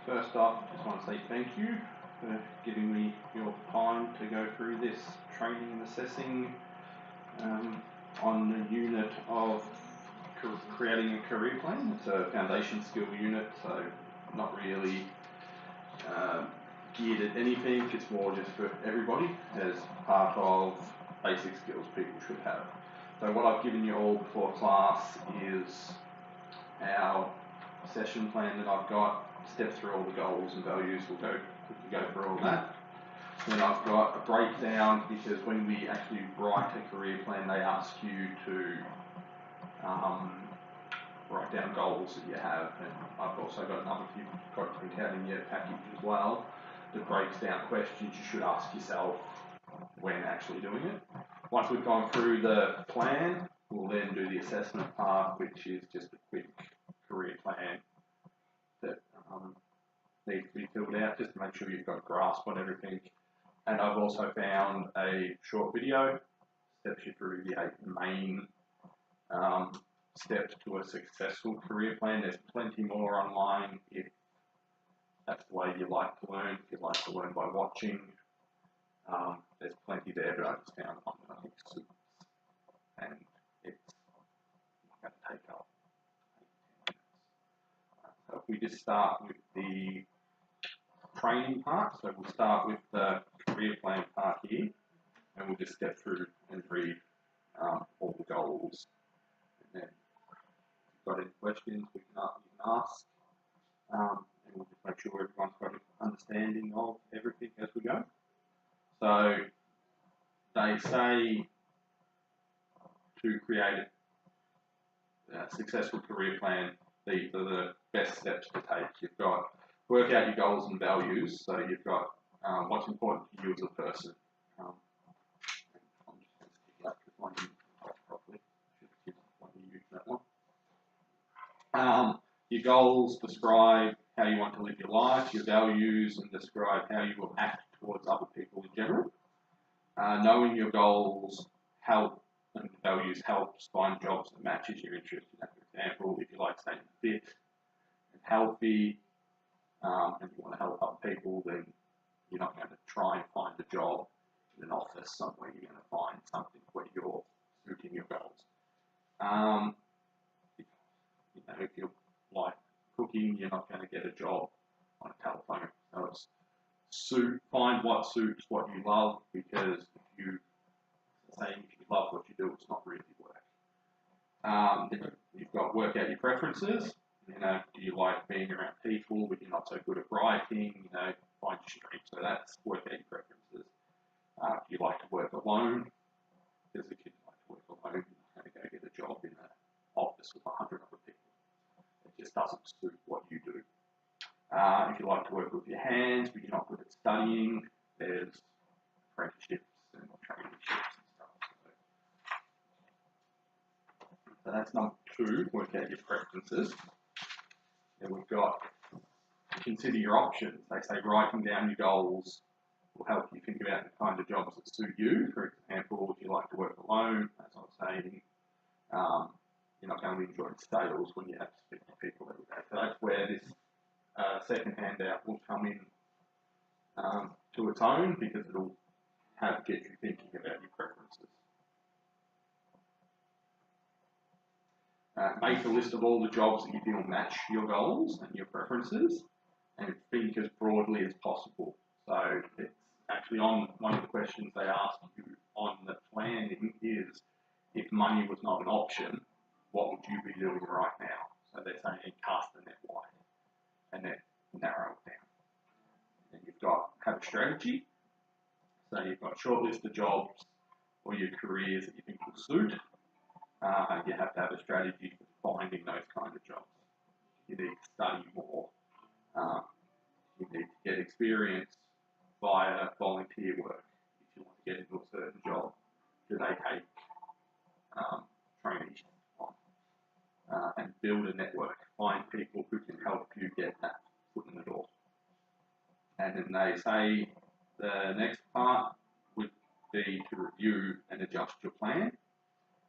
First off, I just want to say thank you for giving me your time to go through this training and assessing on the unit of creating a career plan. It's a foundation skill unit, so not really geared at anything. It's more just for everybody as part of basic skills people should have. So what I've given you all before class is our session plan that I've got. Step through all the goals and values. We'll go through all that. Then I've got a breakdown, because when we actually write a career plan, they ask you to write down goals that you have, and I've also got another few got to print out in your package as well that breaks down questions you should ask yourself when actually doing it. Once we've gone through the plan, we'll then do the assessment part, which is just a quick career plan that needs to be filled out just to make sure you've got a grasp on everything. And I've also found a short video, steps you through the 8 main steps to a successful career plan. There's plenty more online if that's the way you like to learn. If you like to learn by watching, there's plenty there, but I just found one that I think suits, and it's not going to take up 8 to 10 minutes. So if we just start with the training part, so we'll start with the career plan part here, and we'll just step through and read all the goals. And then if you've got any questions, you can ask, and we'll just make sure everyone's got an understanding of everything as we go. So they say to create a successful career plan, these are the best steps to take. You've got work out your goals and values. So you've got what's important to you as a person. I'm just going to stick out because one didn't write properly. Should have used that one. Your goals describe how you want to live your life. Your values and describe how you will act towards other people in general. Knowing your goals and values helps find jobs that matches your interests. For example, if you like staying fit and healthy, and you want to help other people, then you're not going to try and find a job in an office somewhere. You're going to find something where you're suiting your goals. If you like cooking, you're not going to get a job on a telephone. So it's find what suits what you love, because if you love what you do, it's not really work. Then you've got work out your preferences. Do you like being around people, but you're not so good at writing? Find your strengths. So that's work out your preferences. Do you like to work alone? There's a kid who likes to work alone. You're not going to go get a job in an office with 100 other people. It just doesn't suit what you do. If you like to work with your hands, but you're not good at studying, there's apprenticeships and traineeships and stuff. So that's number 2, work out your preferences. Then we've got consider your options. They say writing down your goals will help you think about the kind of jobs that suit you. For example, if you like to work alone, as I was saying, you're not going to enjoy sales when you have to speak to people every day. So that's where this second handout will come in to its own, because it'll get you thinking about your preferences. Make a list of all the jobs that you feel match your goals and your preferences, and think as broadly as possible. So it's actually on one of the questions they ask you on the planning is, if money was not an option, what would you be doing right now? So they're saying cast the net wide and then narrow it down. And you've got have a strategy. So you've got a short list of jobs or your careers that you think will suit. And you have to have a strategy for finding those kind of jobs. You need to study more. You need to get experience via volunteer work. If you want to get into a certain job, do they take trainees on? And build a network. Find people who can help you get that foot in the door. And then they say the next part would be to review and adjust your plan,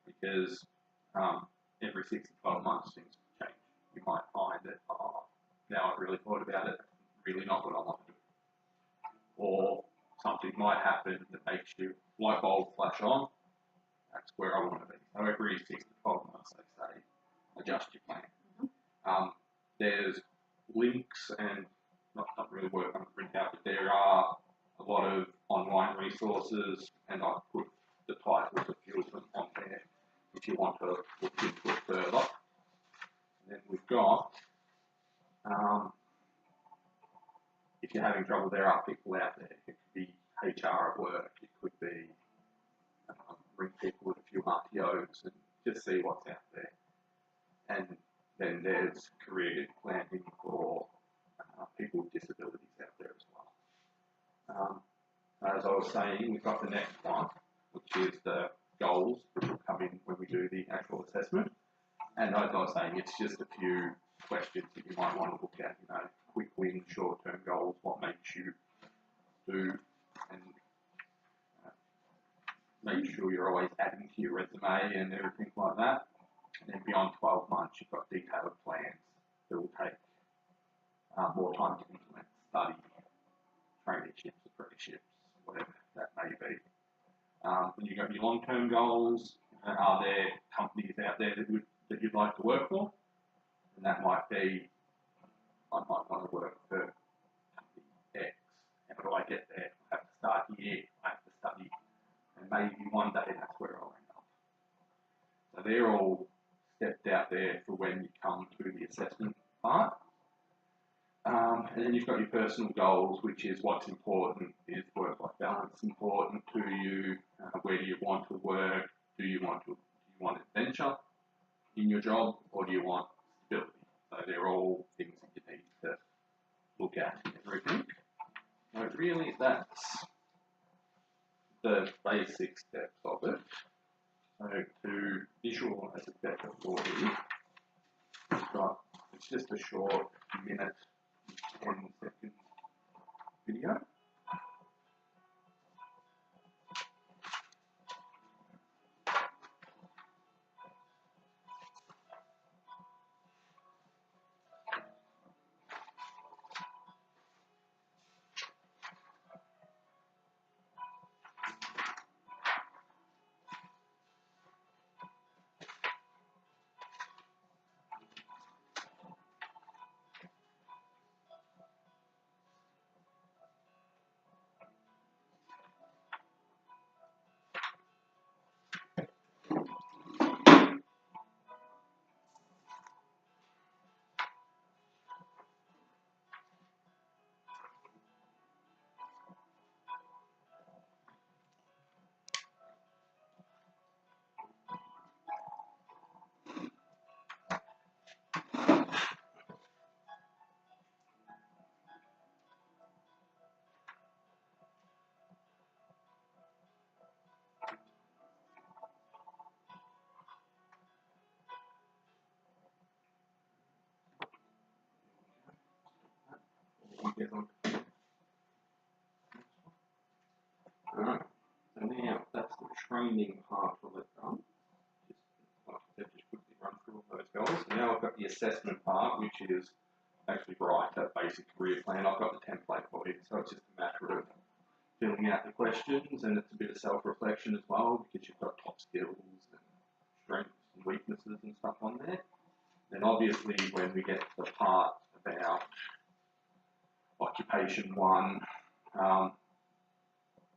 because every 6 to 12 months things change. You might find that, now I've really thought about it, really not what I want to do. Or something might happen that makes your light bulb flash on. That's where I want to be. So every 6 to 12 months, they say, adjust your plan. There's links and not really work on print out, but there are a lot of online resources, and I've put the titles of a few of them on there if you want to look into it further. And then we've got, if you're having trouble, there are people out there. It could be HR at work, it could be ring people with a few RTOs and just see what's out there. And then there's career planning for people with disabilities out there as well. As I was saying, we've got the next one, which is the goals, which will come in when we do the actual assessment. And as I was saying, it's just a few questions that you might want to look at, quick wins, short-term goals, what makes you do, and make sure you're always adding to your resume and everything like that. And then beyond 12 months, you've got detailed plans that will take more time to implement, study, traineeships, apprenticeships, whatever that may be. When you've got your long-term goals, are there companies out there that you'd like to work for? And that might be, I might want to work for company X. How do I get there? I have to start here, I have to study, and maybe one day that's where I'll end up. So they're all stepped out there for when you come to the assessment part. And then you've got your personal goals, which is what's important. Is work-life balance important to you? Where do you want to work? Do you want adventure in your job, or do you want stability? So they're all things that you need to look at and everything. So really, that's the basic steps of it. So to visualise it better for you, it's just a short minute, 10-second video. Alright, so now that's the training part of it done. Just, like I said, just quickly run through all those goals. So now I've got the assessment part, which is actually write a basic career plan. I've got the template for you, so it's just a matter of filling out the questions, and it's a bit of self-reflection as well, because you've got top skills and strengths and weaknesses and stuff on there. Then obviously when we get to the part about occupation 1,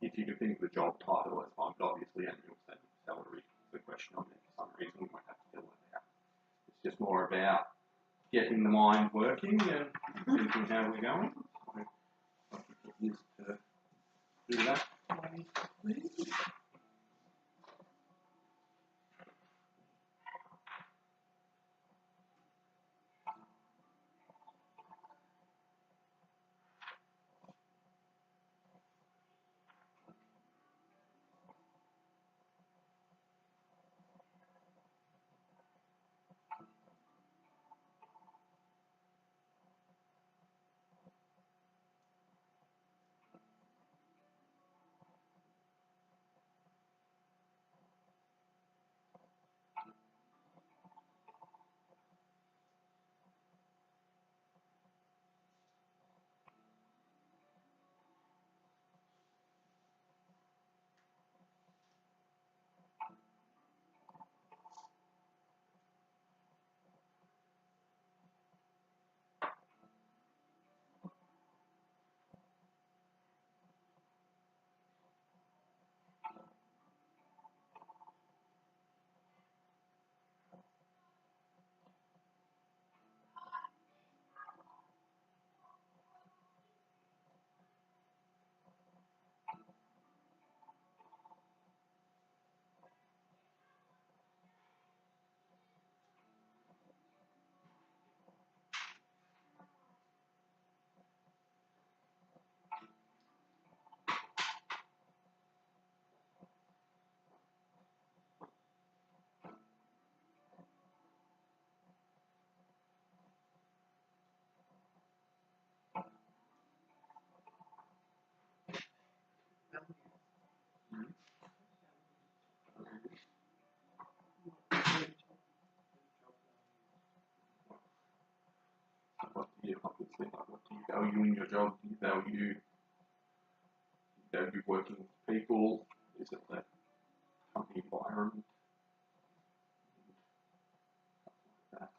if you can think of the job title, that's fine, but obviously annual salary is the question on there for some reason, we might have to fill it out. It's just more about getting the mind working and thinking how we're going. So I can get used to do that, please. value in your job? Do you value working with people? Is it the company environment? Like that.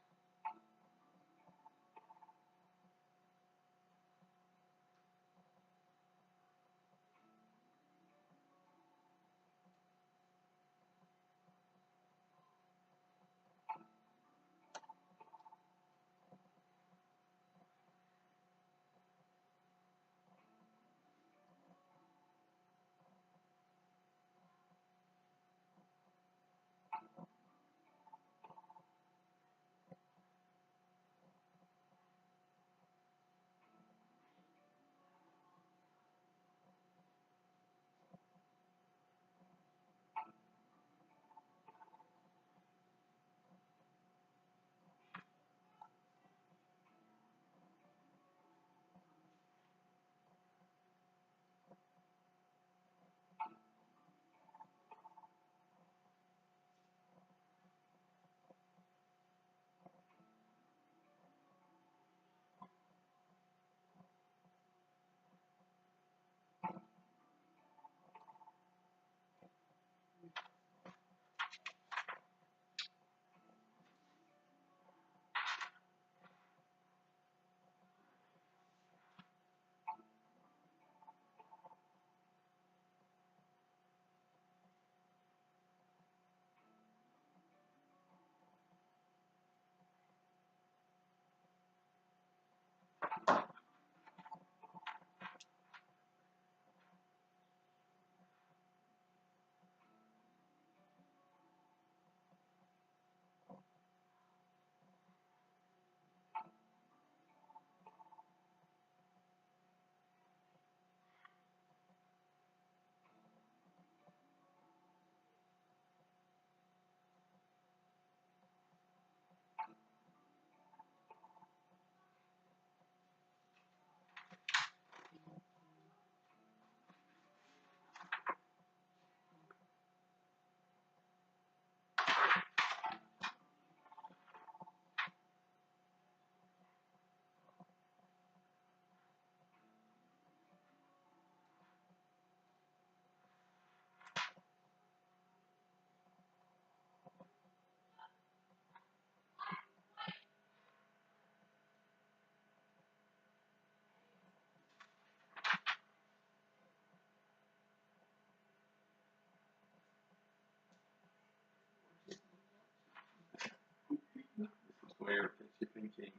This is where it gets you thinking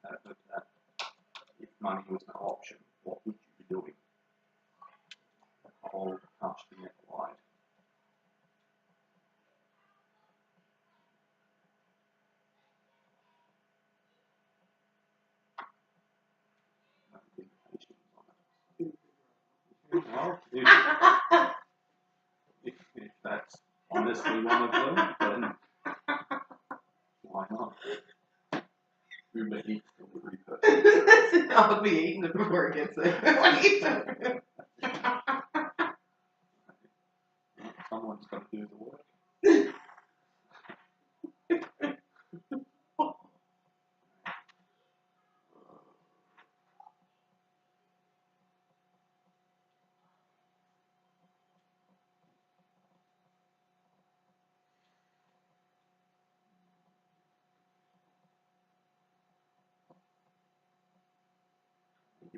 that if money was no option, what would you be doing? The whole cast the net wide. No limitations on it. Well, if that's honestly one of them, then why not? Uber Eats delivery person. I'll be eating it before it gets there. Someone's got to do the work.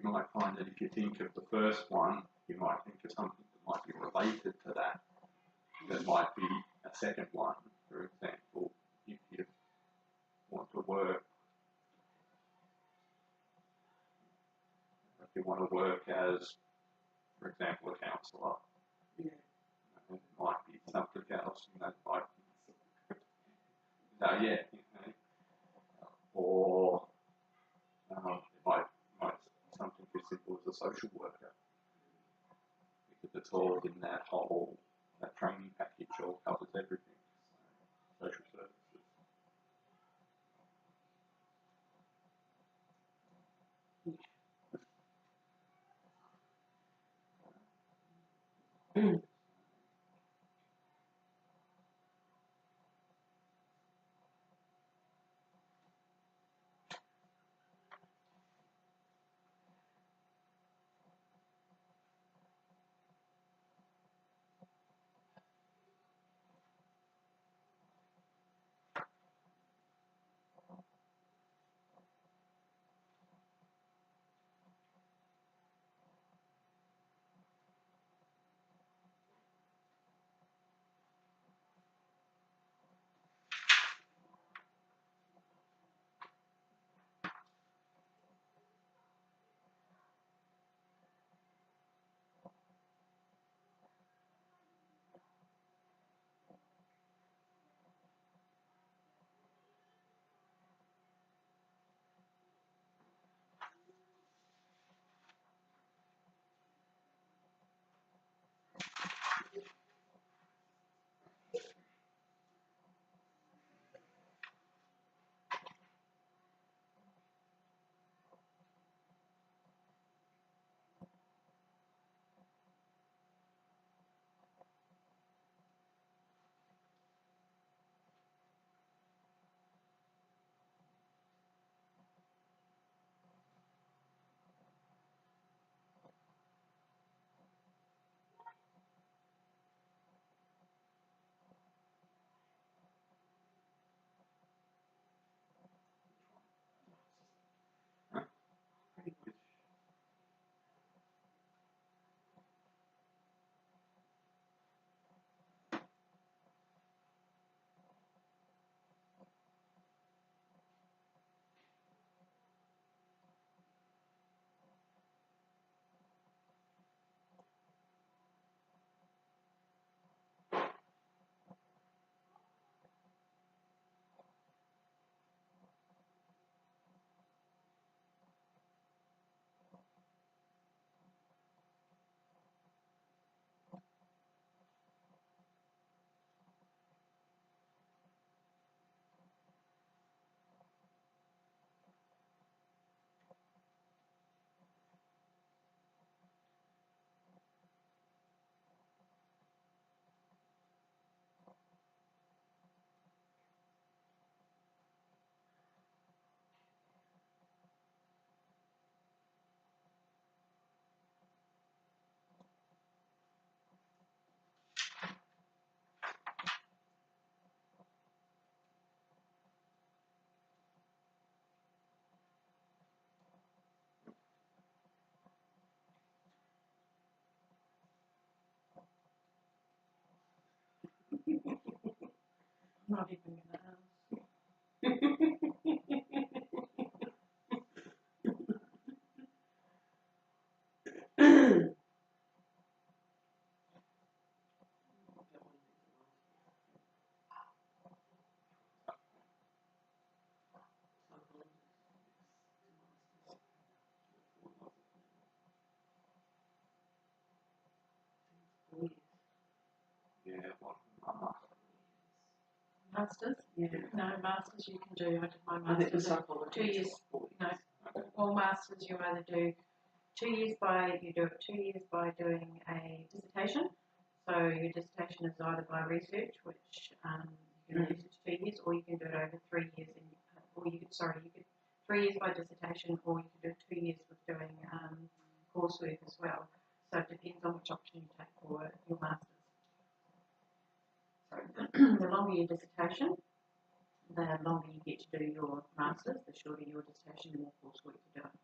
You might find that if you think of the first one, you might think of something that might be related to that. There might be a second one, for example, if you want to work, as, for example, a counsellor. Yeah. It might be something else, that might be, yeah, or it might be something as simple as a social worker, because it's all in that whole training package, all covers everything. So, social services. not even going to ask. Yeah, what? Masters? Yeah. No, masters you can do. I did my I think the masters. psychology. 2 years. No, all masters you either do 2 years you do it 2 years by doing a dissertation. So your dissertation is either by research, which you can research 2 years, or you can do it over 3 years, you could 3 years by dissertation, or you can do 2 years with doing coursework as well. So it depends on which option you take for your masters. So the longer your dissertation, the longer you get to do your masters, the shorter your dissertation, the more coursework you're doing.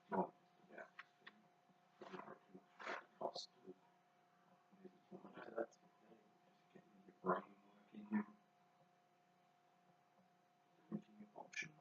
Well, yeah. Cost of getting your brain working, thinking of options.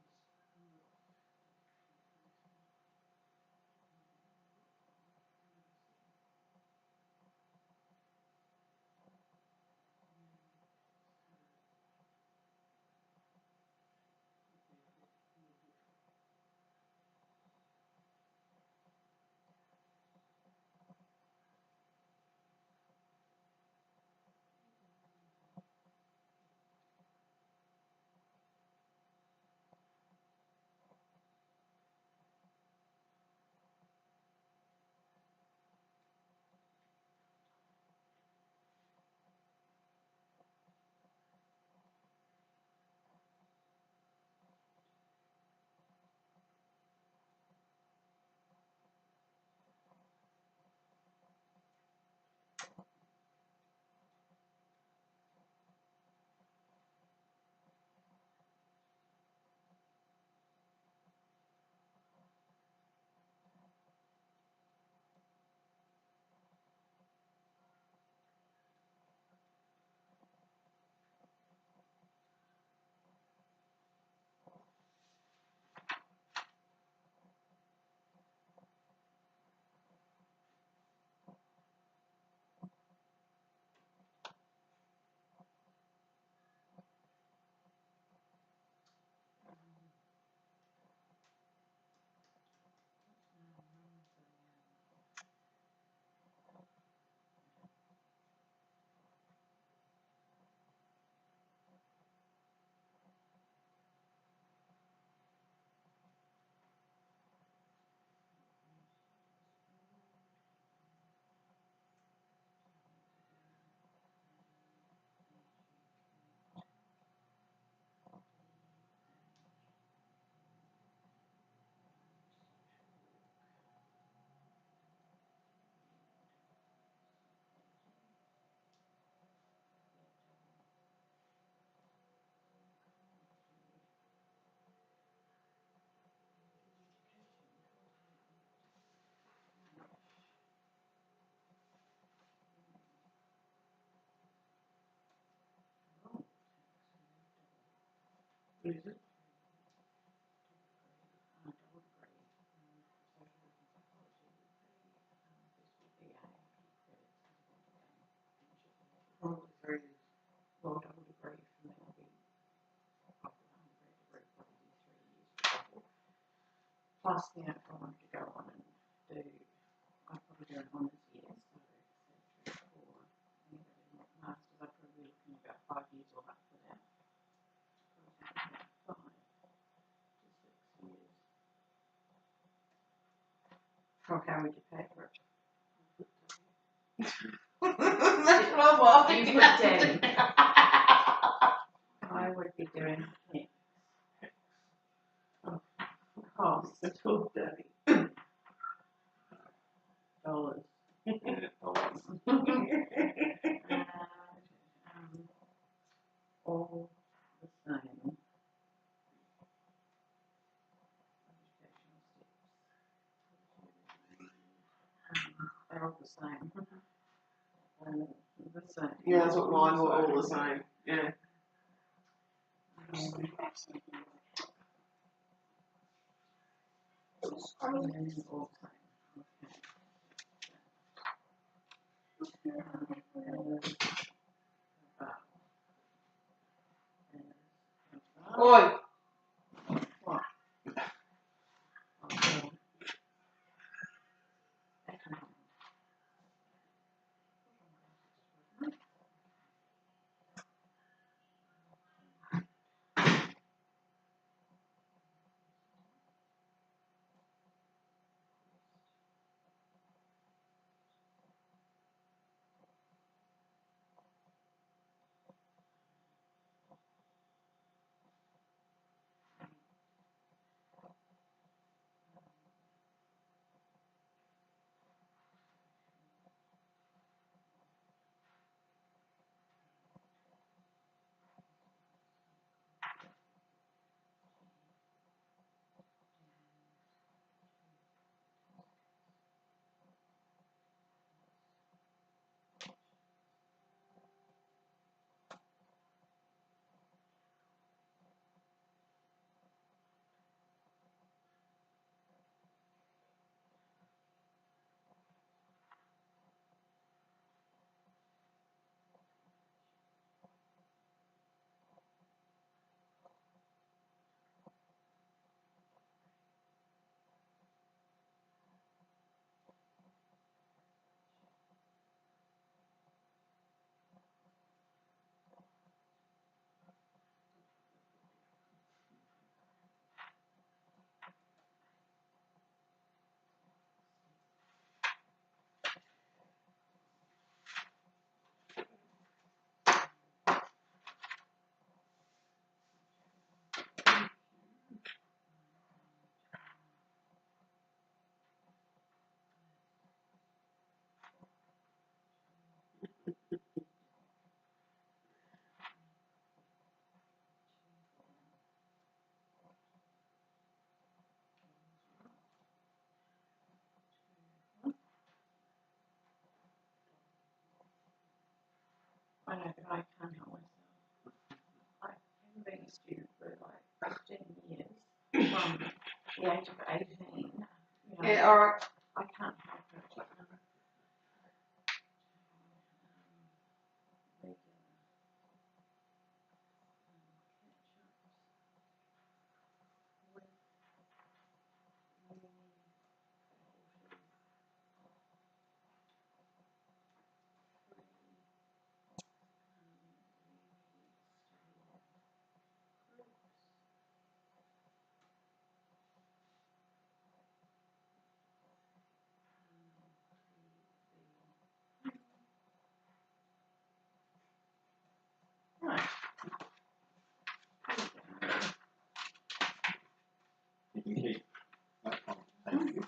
What is it? Oh, very good. Well, double degree from that will be after the undergrad degree, probably 3 years or so. Plus, if I wanted to go on and do, I'd probably do an honours year, so 3 or 4. And if I did my masters, I'd probably be looking at about 5 years or after that. About 5 to 6 years. Or how would you pay for it? what You would do. I would be doing it. Oh, cost. It's all dirty. Dollars. Yeah, dollars. All the same. They're all the same. The same. Yeah, that's what mine were, all the same. Yeah. All the same. Oi! What? I know, but I can't help myself. I've been a student for like 15 years, from the age of 18. You know, Yeah, alright. I can't help it. Right. You can keep that one. Thank you.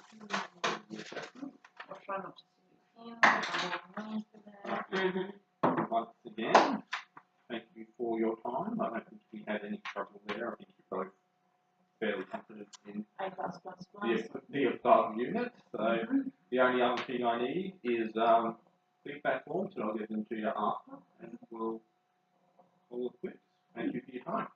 I'll try not to see you again. I will run for that. Once again, thank you for your time. I don't think we had any trouble there. I think you're both fairly confident in the above unit. So the only other thing I need is feedback forms, and I'll get them to you after, and we'll call it quits. Thank you for your time.